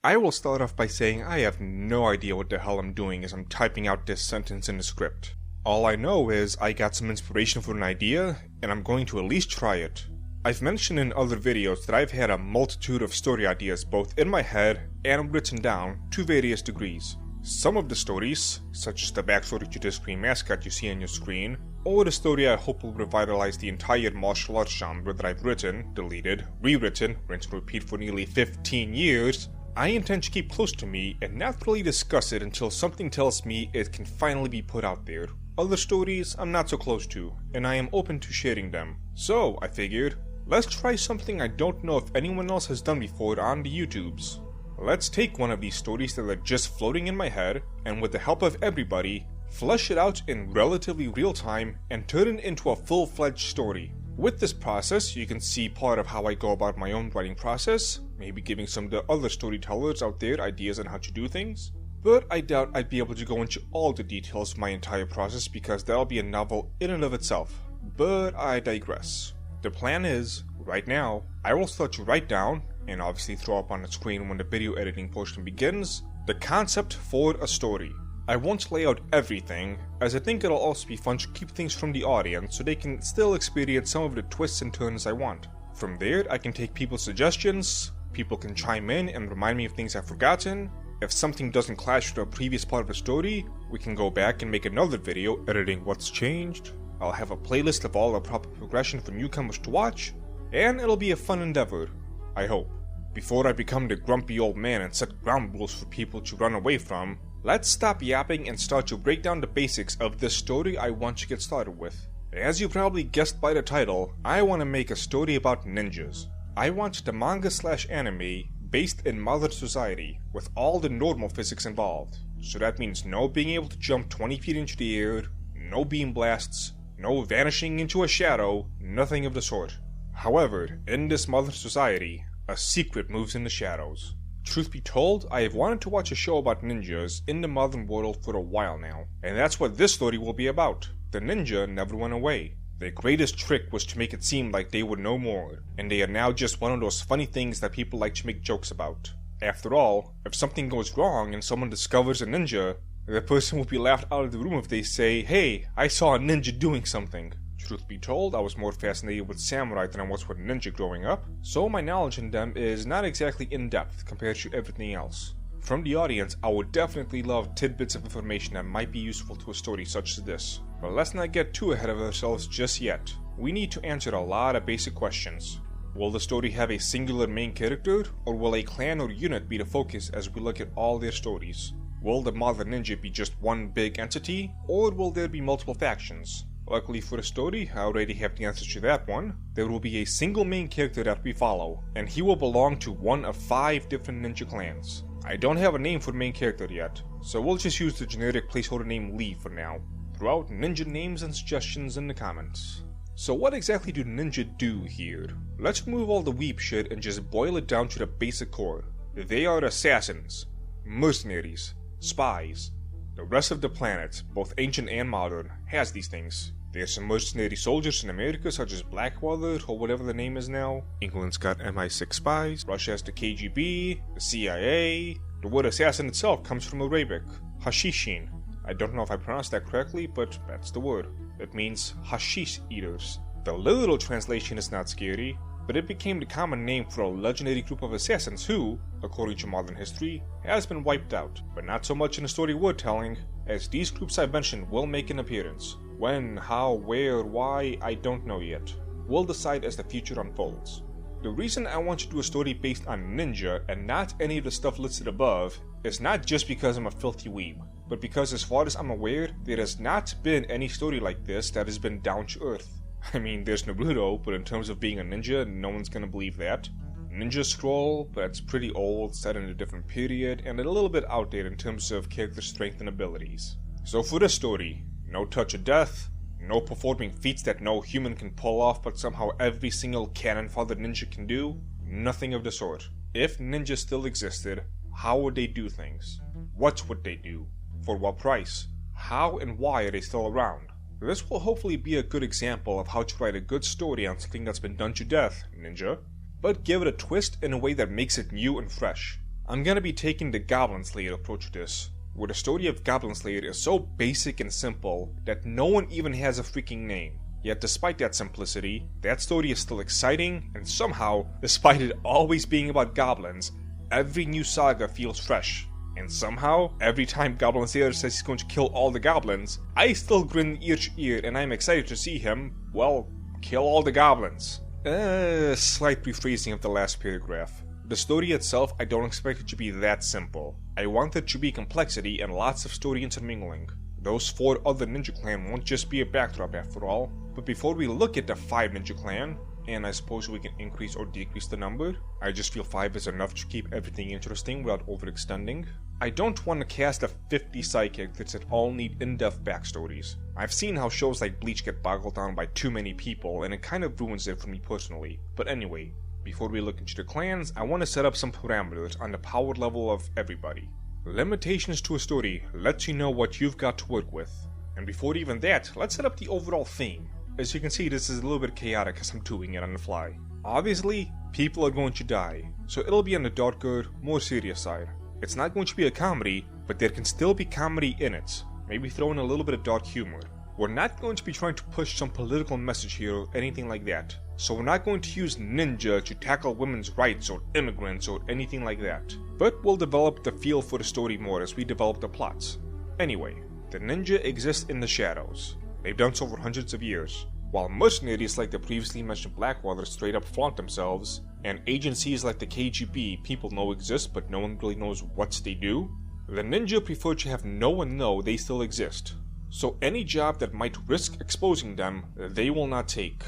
I will start off by saying I have no idea what the hell I'm doing as I'm typing out this sentence in the script. All I know is I got some inspiration for an idea, and I'm going to at least try it. I've mentioned in other videos that I've had a multitude of story ideas both in my head and written down to various degrees. Some of the stories, such as the backstory to this green mascot you see on your screen, or the story I hope will revitalize the entire martial arts genre that I've written, deleted, rewritten, rinse and repeat for nearly 15 years, I intend to keep close to me and not really discuss it until something tells me it can finally be put out there. Other stories I'm not so close to, and I am open to sharing them. So, I figured, let's try something I don't know if anyone else has done before on the YouTubes. Let's take one of these stories that are just floating in my head, and with the help of everybody, flesh it out in relatively real time and turn it into a full-fledged story. With this process, you can see part of how I go about my own writing process, maybe giving some of the other storytellers out there ideas on how to do things. But I doubt I'd be able to go into all the details of my entire process because that'll be a novel in and of itself. But I digress. The plan is, right now, I will start to write down, and obviously throw up on the screen when the video editing portion begins, the concept for a story. I won't lay out everything, as I think it'll also be fun to keep things from the audience so they can still experience some of the twists and turns I want. From there, I can take people's suggestions, people can chime in and remind me of things I've forgotten. If something doesn't clash with a previous part of the story, we can go back and make another video editing what's changed. I'll have a playlist of all the proper progression for newcomers to watch, and it'll be a fun endeavor. I hope. Before I become the grumpy old man and set ground rules for people to run away from, let's stop yapping and start to break down the basics of this story I want to get started with. As you probably guessed by the title, I want to make a story about ninjas. I want the manga/anime based in modern society, with all the normal physics involved. So that means no being able to jump 20 feet into the air, no beam blasts, no vanishing into a shadow, nothing of the sort. However, in this modern society, a secret moves in the shadows. Truth be told, I have wanted to watch a show about ninjas in the modern world for a while now, and that's what this story will be about. The ninja never went away. Their greatest trick was to make it seem like they were no more, and they are now just one of those funny things that people like to make jokes about. After all, if something goes wrong and someone discovers a ninja, the person will be laughed out of the room if they say, "Hey, I saw a ninja doing something." Truth be told, I was more fascinated with samurai than I was with ninja growing up, so my knowledge in them is not exactly in-depth compared to everything else. From the audience, I would definitely love tidbits of information that might be useful to a story such as this. But let's not get too ahead of ourselves just yet. We need to answer a lot of basic questions. Will the story have a singular main character, or will a clan or unit be the focus as we look at all their stories? Will the modern ninja be just one big entity, or will there be multiple factions? Luckily for the story, I already have the answer to that one. There will be a single main character that we follow, and he will belong to one of 5 different ninja clans. I don't have a name for the main character yet, so we'll just use the generic placeholder name Lee for now. Throw out ninja names and suggestions in the comments. So what exactly do ninja do here? Let's remove all the weep shit and just boil it down to the basic core. They are assassins, mercenaries, spies. The rest of the planet, both ancient and modern, has these things. There's some mercenary soldiers in America such as Blackwater or whatever the name is now. England's got MI6 spies, Russia has the KGB, the CIA. The word assassin itself comes from Arabic, hashishin. I don't know if I pronounced that correctly, but that's the word. It means hashish eaters. The literal translation is not scary, but it became the common name for a legendary group of assassins who, according to modern history, has been wiped out. But not so much in the story we're telling, as these groups I've mentioned will make an appearance. When, how, where, why, I don't know yet. We'll decide as the future unfolds. The reason I want to do a story based on ninja and not any of the stuff listed above is not just because I'm a filthy weeb, but because as far as I'm aware, there has not been any story like this that has been down to earth. I mean, there's Naruto, but in terms of being a ninja, no one's gonna believe that. Ninja Scroll, but it's pretty old, set in a different period, and a little bit outdated in terms of character strength and abilities. So for this story, no touch of death, no performing feats that no human can pull off but somehow every single canon-fathered ninja can do, nothing of the sort. If ninjas still existed, how would they do things? What would they do? For what price? How and why are they still around? This will hopefully be a good example of how to write a good story on something that's been done to death, ninja, but give it a twist in a way that makes it new and fresh. I'm gonna be taking the Goblin Slayer approach to this, where the story of Goblin Slayer is so basic and simple that no one even has a freaking name. Yet despite that simplicity, that story is still exciting, and somehow, despite it always being about goblins, every new saga feels fresh. And somehow, every time Goblin Slayer says he's going to kill all the goblins, I still grin ear to ear and I'm excited to see him, well, kill all the goblins. Slight rephrasing of the last paragraph. The story itself, I don't expect it to be that simple. I want there to be complexity and lots of story intermingling. Those 4 other ninja clan won't just be a backdrop after all. But before we look at the 5 ninja clan, and I suppose we can increase or decrease the number, I just feel 5 is enough to keep everything interesting without overextending. I don't want to cast a 50 side characters that all need in-depth backstories. I've seen how shows like Bleach get boggled down by too many people, and it kind of ruins it for me personally. But anyway, before we look into the clans, I want to set up some parameters on the power level of everybody. Limitations to a story lets you know what you've got to work with. And before even that, let's set up the overall theme. As you can see, this is a little bit chaotic as I'm doing it on the fly. Obviously, people are going to die, so it'll be on the darker, more serious side. It's not going to be a comedy, but there can still be comedy in it. Maybe throw in a little bit of dark humor. We're not going to be trying to push some political message here or anything like that. So we're not going to use ninja to tackle women's rights or immigrants or anything like that. But we'll develop the feel for the story more as we develop the plots. Anyway, the ninja exist in the shadows. They've done so for hundreds of years. While mercenaries like the previously mentioned Blackwater straight up flaunt themselves, and agencies like the KGB people know exist but no one really knows what they do, the ninja prefer to have no one know they still exist. So any job that might risk exposing them, they will not take.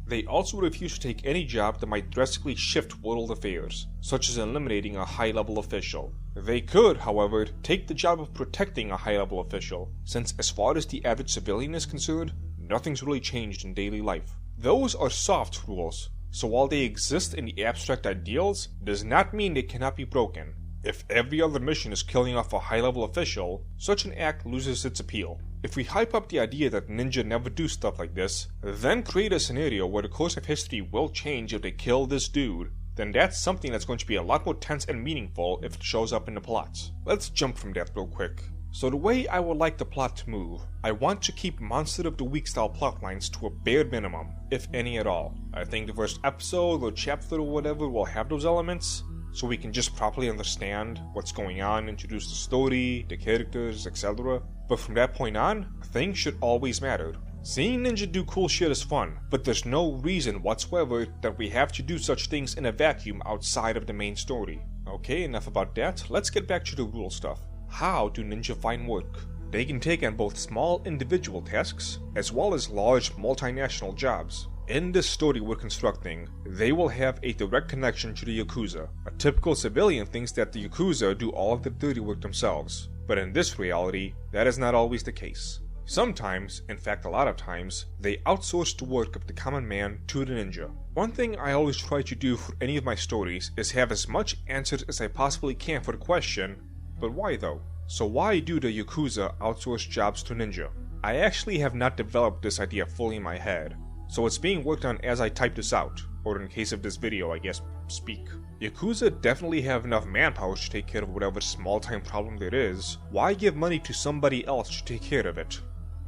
They also refuse to take any job that might drastically shift world affairs, such as eliminating a high-level official. They could, however, take the job of protecting a high-level official, since as far as the average civilian is concerned, nothing's really changed in daily life. Those are soft rules, so while they exist in the abstract ideals, does not mean they cannot be broken. If every other mission is killing off a high-level official, such an act loses its appeal. If we hype up the idea that ninja never do stuff like this, then create a scenario where the course of history will change if they kill this dude, then that's something that's going to be a lot more tense and meaningful if it shows up in the plots. Let's jump from that real quick. So the way I would like the plot to move, I want to keep Monster of the Week style plotlines to a bare minimum, if any at all. I think the first episode or chapter or whatever will have those elements, so we can just properly understand what's going on, introduce the story, the characters, etc. But from that point on, things should always matter. Seeing ninja do cool shit is fun, but there's no reason whatsoever that we have to do such things in a vacuum outside of the main story. Okay, enough about that, let's get back to the rule stuff. How do ninja find work? They can take on both small individual tasks, as well as large multinational jobs. In this story we're constructing, they will have a direct connection to the YAKUZA. A typical civilian thinks that the YAKUZA do all of the dirty work themselves, but in this reality, that is not always the case. Sometimes, in fact a lot of times, they outsource the work of the common man to the ninja. One thing I always try to do for any of my stories is have as much answers as I possibly can for the question, but why though? So why do the YAKUZA outsource jobs to ninja? I actually have not developed this idea fully in my head, so it's being worked on as I type this out, or in case of this video I guess, speak. YAKUZA definitely have enough manpower to take care of whatever small time problem there is. Why give money to somebody else to take care of it?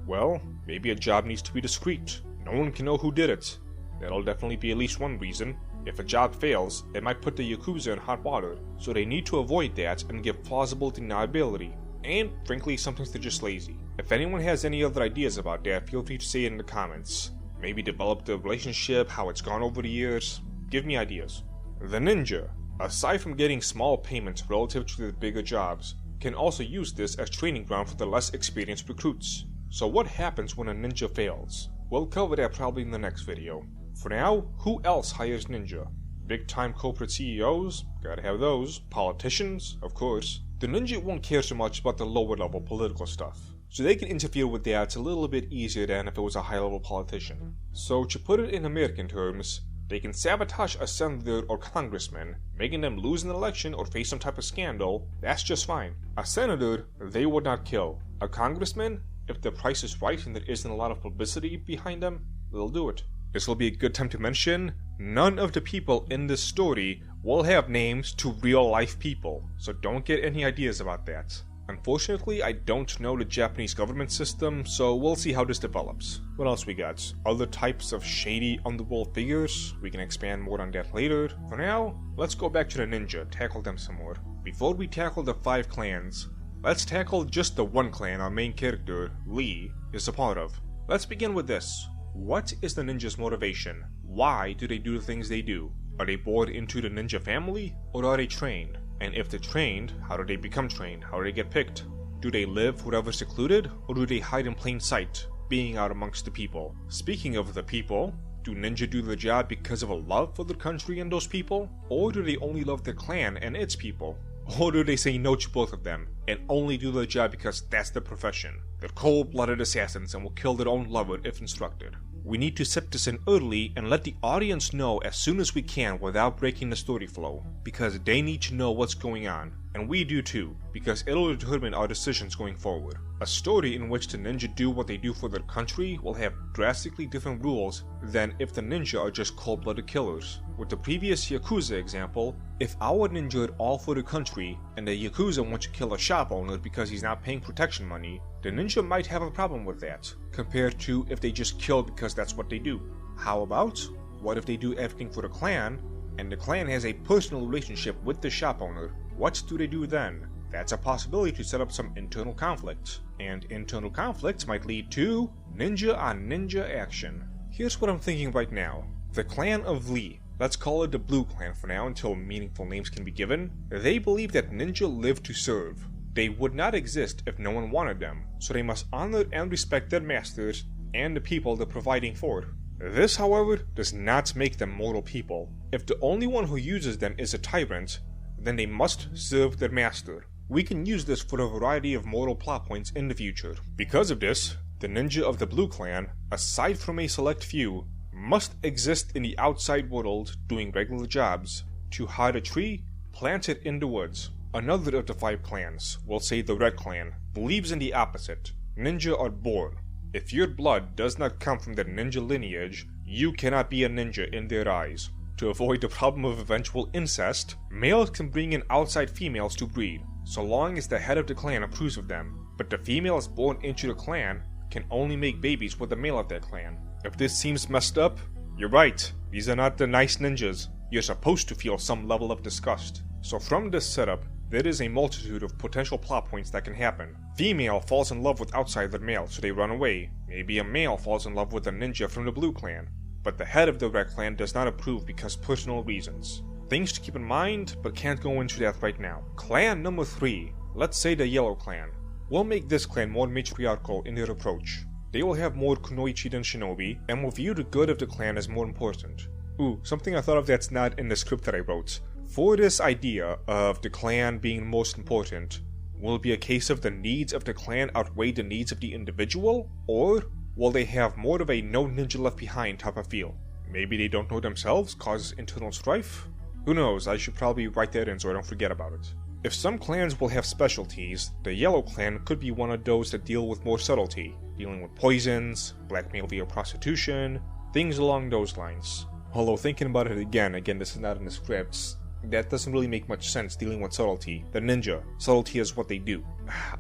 Well, maybe a job needs to be discreet. No one can know who did it. That'll definitely be at least one reason. If a job fails, it might put the YAKUZA in hot water, so they need to avoid that and give plausible deniability. And, frankly, sometimes they're just lazy. If anyone has any other ideas about that, feel free to say it in the comments. Maybe develop the relationship, how it's gone over the years. Give me ideas. The ninja, aside from getting small payments relative to the bigger jobs, can also use this as training ground for the less experienced recruits. So what happens when a ninja fails? We'll cover that probably in the next video. For now, who else hires ninja? Big time corporate CEOs? Gotta have those. Politicians? Of course. The ninja won't care so much about the lower level political stuff, so they can interfere with that a little bit easier than if it was a high level politician. So to put it in American terms, they can sabotage a senator or congressman, making them lose an election or face some type of scandal. That's just fine. A senator, they would not kill. A congressman, if the price is right and there isn't a lot of publicity behind them, they'll do it. This will be a good time to mention, none of the people in this story will have names to real life people, so don't get any ideas about that. Unfortunately, I don't know the Japanese government system, so we'll see how this develops. What else we got? Other types of shady underworld figures? We can expand more on that later. For now, let's go back to the ninja, tackle them some more. Before we tackle the 5 clans, let's tackle just the one clan our main character, Lee, is a part of. Let's begin with this. What is the ninja's motivation? Why do they do the things they do? Are they born into the ninja family, or are they trained? And if they're trained, how do they become trained? How do they get picked? Do they live forever secluded, or do they hide in plain sight, being out amongst the people? Speaking of the people, do ninja do the job because of a love for the country and those people? Or do they only love their clan and its people? Or do they say no to both of them, and only do the job because that's their profession? They're cold-blooded assassins and will kill their own lover if instructed. We need to set this in early and let the audience know as soon as we can without breaking the story flow, because they need to know what's going on, and we do too, because it'll determine our decisions going forward. A story in which the ninja do what they do for their country will have drastically different rules than if the ninja are just cold-blooded killers. With the previous YAKUZA example, if our ninja are all for the country, and the YAKUZA want to kill a shop owner because he's not paying protection money, the ninja might have a problem with that, compared to if they just kill because that's what they do. How about, what if they do everything for the clan, and the clan has a personal relationship with the shop owner? What do they do then? That's a possibility to set up some internal conflict, and internal conflicts might lead to ninja on ninja action. Here's what I'm thinking right now. The clan of Lee, let's call it the Blue Clan for now until meaningful names can be given, they believe that ninja live to serve. They would not exist if no one wanted them, so they must honor and respect their masters and the people they're providing for. This, however, does not make them mortal people. If the only one who uses them is a tyrant, then they must serve their master. We can use this for a variety of moral plot points in the future. Because of this, the ninja of the Blue Clan, aside from a select few, must exist in the outside world doing regular jobs. To hide a tree, plant it in the woods. Another of the 5 clans, we'll say the Red Clan, believes in the opposite. Ninja are born. If your blood does not come from the ninja lineage, you cannot be a ninja in their eyes. To avoid the problem of eventual incest, males can bring in outside females to breed, so long as the head of the clan approves of them. But the females born into the clan can only make babies with the male of their clan. If this seems messed up, you're right. These are not the nice ninjas. You're supposed to feel some level of disgust. So from this setup, there is a multitude of potential plot points that can happen. Female falls in love with outsider male, so they run away. Maybe a male falls in love with a ninja from the Blue Clan, but the head of the Red Clan does not approve because personal reasons. Things to keep in mind, but can't go into that right now. Clan number 3, let's say the Yellow Clan. We'll make this clan more matriarchal in their approach. They will have more kunoichi than shinobi, and will view the good of the clan as more important. Ooh, something I thought of that's not in the script that I wrote. For this idea of the clan being most important, will it be a case of the needs of the clan outweigh the needs of the individual? Or will they have more of a no ninja left behind type of feel? Maybe they don't know themselves, causes internal strife? Who knows, I should probably write that in so I don't forget about it. If some clans will have specialties, the Yellow Clan could be one of those that deal with more subtlety, dealing with poisons, blackmail via prostitution, things along those lines. Although thinking about it again, this is not in the scripts, that doesn't really make much sense dealing with subtlety. The ninja, subtlety is what they do.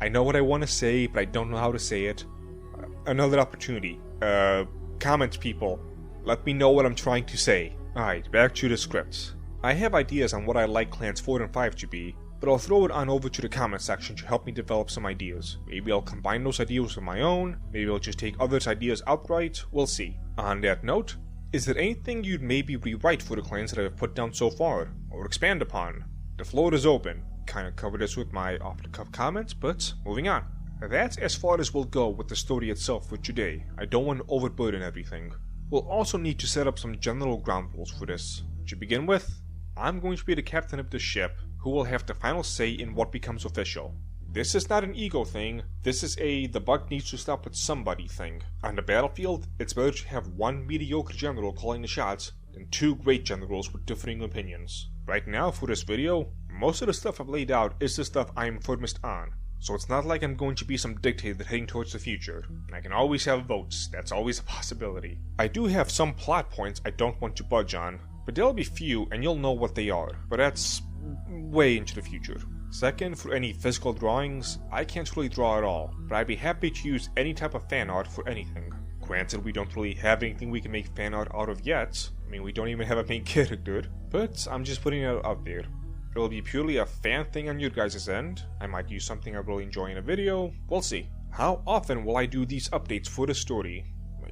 I know what I want to say, but I don't know how to say it. Another opportunity. Comment people. Let me know what I'm trying to say. Alright, back to the scripts. I have ideas on what I like clans 4 and 5 to be, but I'll throw it on over to the comment section to help me develop some ideas. Maybe I'll combine those ideas with my own, maybe I'll just take others' ideas outright, we'll see. On that note, is there anything you'd maybe rewrite for the clans that I've put down so far, or expand upon? The floor is open. Kinda covered this with my off-the-cuff comments, but moving on. That's as far as we'll go with the story itself for today. I don't want to overburden everything. We'll also need to set up some general ground rules for this. To begin with, I'm going to be the captain of the ship, who will have the final say in what becomes official. This is not an ego thing, this is a the buck needs to stop with somebody thing. On the battlefield, it's better to have one mediocre general calling the shots than 2 great generals with differing opinions. Right now, for this video, most of the stuff I've laid out is the stuff I'm firmest on, so it's not like I'm going to be some dictator heading towards the future. And I can always have votes, that's always a possibility. I do have some plot points I don't want to budge on, but there'll be few and you'll know what they are, but that's way into the future. Second, for any physical drawings, I can't really draw at all, but I'd be happy to use any type of fan art for anything. Granted, we don't really have anything we can make fan art out of yet. I mean, we don't even have a main character, but I'm just putting it out there. It'll be purely a fan thing on your guys' end. I might use something I really enjoy in a video. We'll see. How often will I do these updates for the story?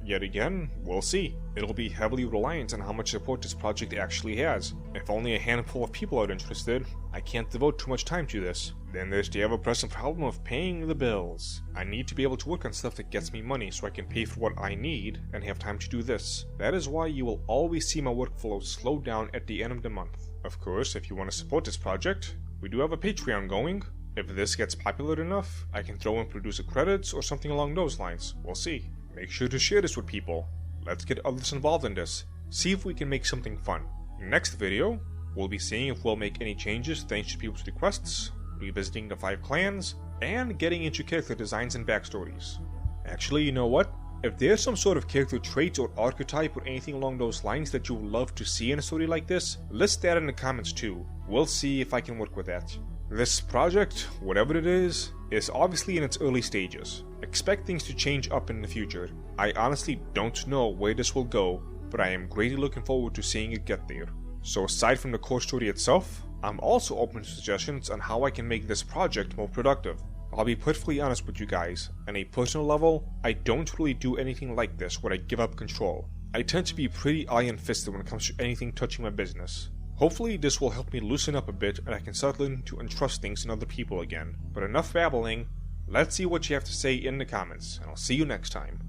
Yet again, we'll see. It'll be heavily reliant on how much support this project actually has. If only a handful of people are interested, I can't devote too much time to this. Then there's the ever-present problem of paying the bills. I need to be able to work on stuff that gets me money so I can pay for what I need and have time to do this. That is why you will always see my workflow slow down at the end of the month. Of course, if you want to support this project, we do have a Patreon going. If this gets popular enough, I can throw in producer credits or something along those lines. We'll see. Make sure to share this with people. Let's get others involved in this. See if we can make something fun. Next video, we'll be seeing if we'll make any changes thanks to people's requests, revisiting the 5 clans, and getting into character designs and backstories. Actually, you know what? If there's some sort of character trait or archetype or anything along those lines that you would love to see in a story like this, list that in the comments too. We'll see if I can work with that. This project, whatever it is obviously in its early stages. Expect things to change up in the future. I honestly don't know where this will go, but I am greatly looking forward to seeing it get there. So aside from the core story itself, I'm also open to suggestions on how I can make this project more productive. I'll be perfectly honest with you guys, on a personal level, I don't really do anything like this where I give up control. I tend to be pretty iron-fisted when it comes to anything touching my business. Hopefully this will help me loosen up a bit and I can start learning to entrust things in other people again. But enough babbling, let's see what you have to say in the comments, and I'll see you next time.